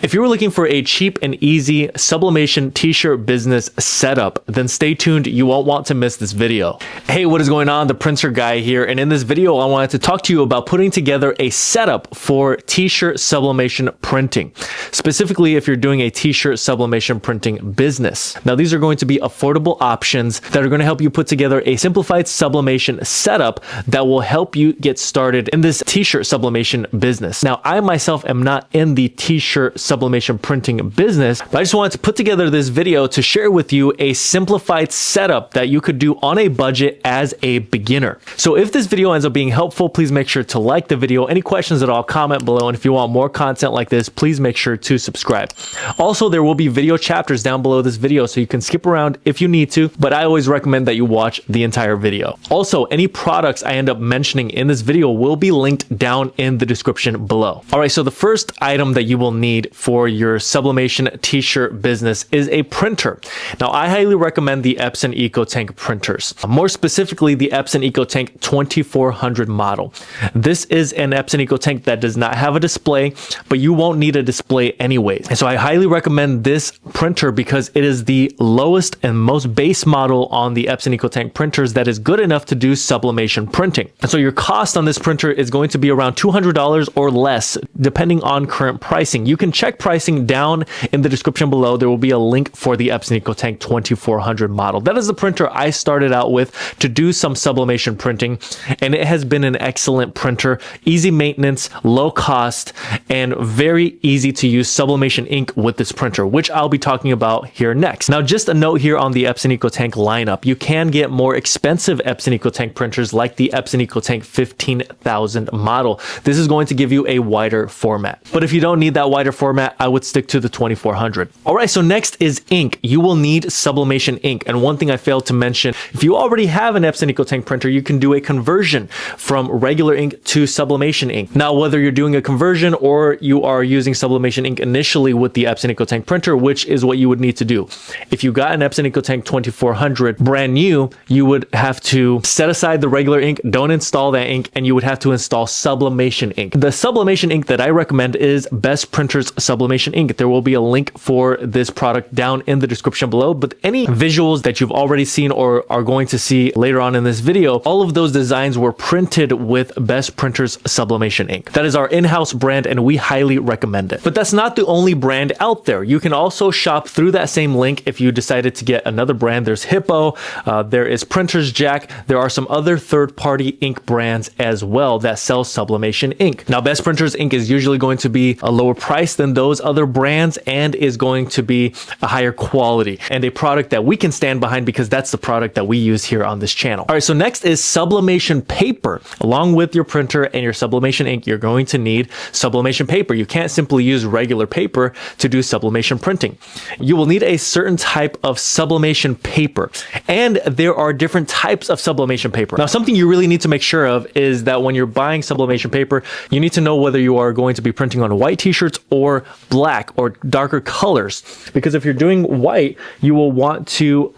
If you were looking for a cheap and easy sublimation t-shirt business setup, then stay tuned. You won't want to miss this video. Hey, what is going on? The Printer Guy here. And in this video, I wanted to talk to you about putting together a setup for t-shirt sublimation printing. Specifically, if you're doing a t-shirt sublimation printing business. Now, these are going to be affordable options that are going to help you put together a simplified sublimation setup that will help you get started in this t-shirt sublimation business. Now, I myself am not in the t-shirt sublimation printing business, but I just wanted to put together this video to share with you a simplified setup that you could do on a budget as a beginner. So if this video ends up being helpful, please make sure to like the video. Any questions at all, comment below. And if you want more content like this, please make sure to subscribe. Also, there will be video chapters down below this video, so you can skip around if you need to, but I always recommend that you watch the entire video. Also, any products I end up mentioning in this video will be linked down in the description below. All right, so the first item that you will need for your sublimation t-shirt business is a printer. Now, I highly recommend the Epson EcoTank printers. More specifically, the Epson EcoTank 2400 model. This is an Epson EcoTank that does not have a display, but you won't need a display anyways. And so I highly recommend this printer because it is the lowest and most base model on the Epson EcoTank printers that is good enough to do sublimation printing. And so your cost on this printer is going to be around $200 or less, depending on current pricing. You can check pricing down in the description below. There will be a link for the Epson EcoTank 2400 model. That is the printer I started out with to do some sublimation printing, and it has been an excellent printer. Easy maintenance, low cost, and very easy to use sublimation ink with this printer, which I'll be talking about here next. Now, just a note here on the Epson EcoTank lineup. You can get more expensive Epson EcoTank printers like the Epson EcoTank 15000 model. This is going to give you a wider format. But if you don't need that wider format, I would stick to the 2400. All right, so next is ink. You will need sublimation ink. And one thing I failed to mention, if you already have an Epson EcoTank printer, you can do a conversion from regular ink to sublimation ink. Now, whether you're doing a conversion or you are using sublimation ink initially with the Epson EcoTank printer, which is what you would need to do. If you got an Epson EcoTank 2400 brand new, you would have to set aside the regular ink, don't install that ink, and you would have to install sublimation ink. The sublimation ink that I recommend is Best Printers Sublimation ink. There will be a link for this product down in the description below, but any visuals that you've already seen or are going to see later on in this video, all of those designs were printed with Best Printers Sublimation ink. That is our in-house brand, and we highly recommend it. But that's not the only brand out there. You can also shop through that same link if you decided to get another brand. There's Hippo, there is Printers Jack. There are some other third-party ink brands as well that sell sublimation ink. Now, Best Printers ink is usually going to be a lower price than those other brands and is going to be a higher quality and a product that we can stand behind because that's the product that we use here on this channel. All right, so next is sublimation paper. Along with your printer and your sublimation ink, you're going to need sublimation paper. You can't simply use regular paper to do sublimation printing. You will need a certain type of sublimation paper, and there are different types of sublimation paper. Now, something you really need to make sure of is that when you're buying sublimation paper, you need to know whether you are going to be printing on white t-shirts or black or darker colors. Because if you're doing white, you will want to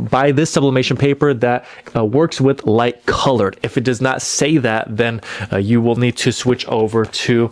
buy this sublimation paper that works with light colored. If it does not say that, then you will need to switch over to,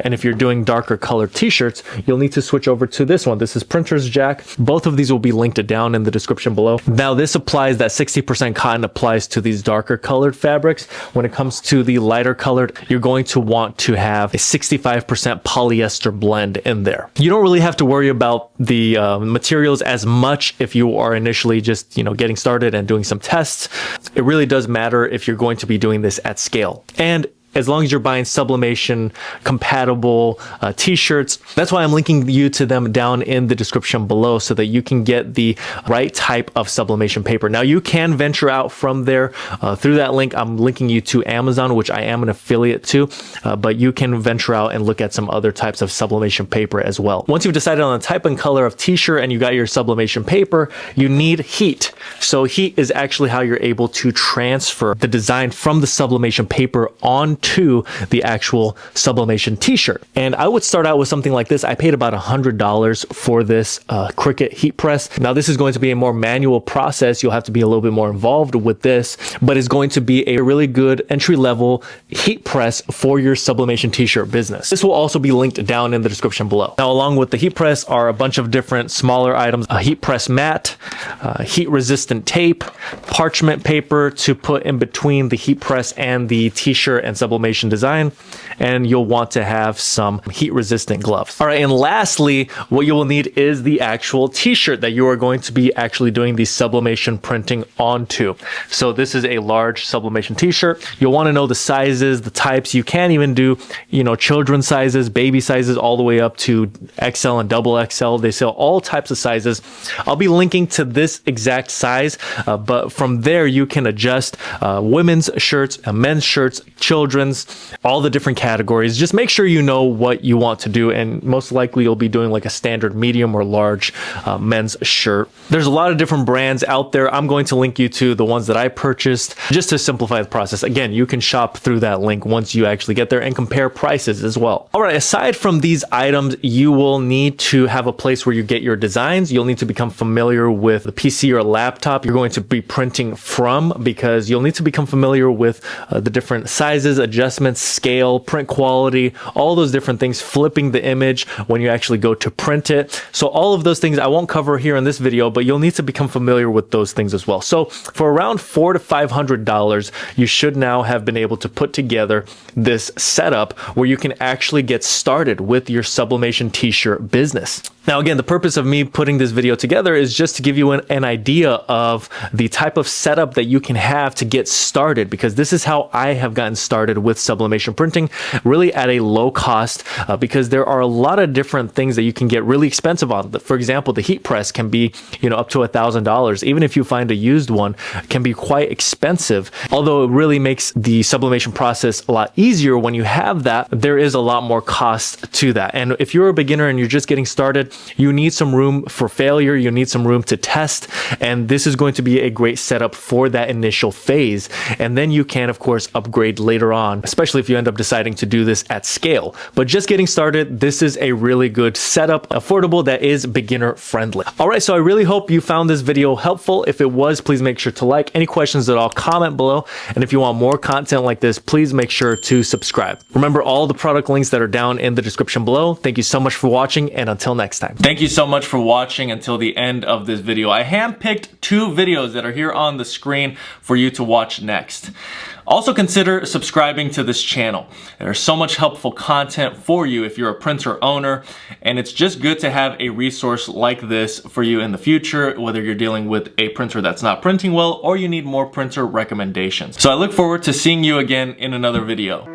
and if you're doing darker colored t-shirts, you'll need to switch over to this one. This is Printers Jack. Both of these will be linked down in the description below. Now, this applies that 60% cotton applies to these darker colored fabrics. When it comes to the lighter colored, you're going to want to have a 65% polyester blend in there. You don't really have to worry about the materials as much if you are initially just, getting started and doing some tests. It really does matter if you're going to be doing this at scale. And as long as you're buying sublimation compatible t-shirts. That's why I'm linking you to them down in the description below so that you can get the right type of sublimation paper. Now, you can venture out from there through that link. I'm linking you to Amazon, which I am an affiliate to, but you can venture out and look at some other types of sublimation paper as well. Once you've decided on the type and color of t-shirt and you got your sublimation paper, you need heat. So heat is actually how you're able to transfer the design from the sublimation paper onto onto the actual Sublimation t-shirt. And I would start out with something like this. I paid about $100 for this Cricut heat press. Now this is going to be a more manual process. You'll have to be a little bit more involved with this, but it's going to be a really good entry-level heat press for your Sublimation t-shirt business. This will also be linked down in the description below. Now, along with the heat press are a bunch of different smaller items: a heat press mat, heat resistant tape, parchment paper to put in between the heat press and the t-shirt and Sublimation design, and you'll want to have some heat resistant gloves. All right, and lastly, what you will need is the actual t-shirt that you are going to be actually doing the Sublimation printing onto. So this is a large Sublimation t-shirt. You'll want to know the sizes, the types. You can even do, children's sizes, baby sizes, all the way up to XL and double XL. They sell all types of sizes. I'll be linking to this exact size, but from there you can adjust women's shirts, men's shirts, children's, all the different categories. Just make sure you know what you want to do, and most likely you'll be doing like a standard medium or large men's shirt. There's a lot of different brands out there. I'm going to link you to the ones that I purchased just to simplify the process. Again, you can shop through that link once you actually get there and compare prices as well. All right, aside from these items, you will need to have a place where you get your designs. You'll need to become familiar with the PC or laptop you're going to be printing from, because you'll need to become familiar with the different sizes, adjustments, scale, print quality, all those different things, flipping the image when you actually go to print it. So all of those things I won't cover here in this video, but you'll need to become familiar with those things as well. So for around $400 to $500, you should now have been able to put together this setup where you can actually get started with your Sublimation t-shirt business. Now, again, the purpose of me putting this video together is just to give you an idea of the type of setup that you can have to get started, because this is how I have gotten started with Sublimation printing, really at a low cost, because there are a lot of different things that you can get really expensive on. For example, the heat press can be, up to $1,000. Even if you find a used one, it can be quite expensive. Although it really makes the Sublimation process a lot easier when you have that, there is a lot more cost to that. And if you're a beginner and you're just getting started, you need some room for failure. You need some room to test. And this is going to be a great setup for that initial phase. And then you can, of course, upgrade later on, especially if you end up deciding to do this at scale. But just getting started, this is a really good setup, affordable, that is beginner friendly. All right, so I really hope you found this video helpful. If it was, please make sure to like. Any questions at all, comment below. And if you want more content like this, please make sure to subscribe. Remember all the product links that are down in the description below. Thank you so much for watching, and until next time. Thank you so much for watching until the end of this video. I handpicked 2 videos that are here on the screen for you to watch next. Also consider subscribing to this channel. There's so much helpful content for you if you're a printer owner, and it's just good to have a resource like this for you in the future, whether you're dealing with a printer that's not printing well or you need more printer recommendations. So I look forward to seeing you again in another video.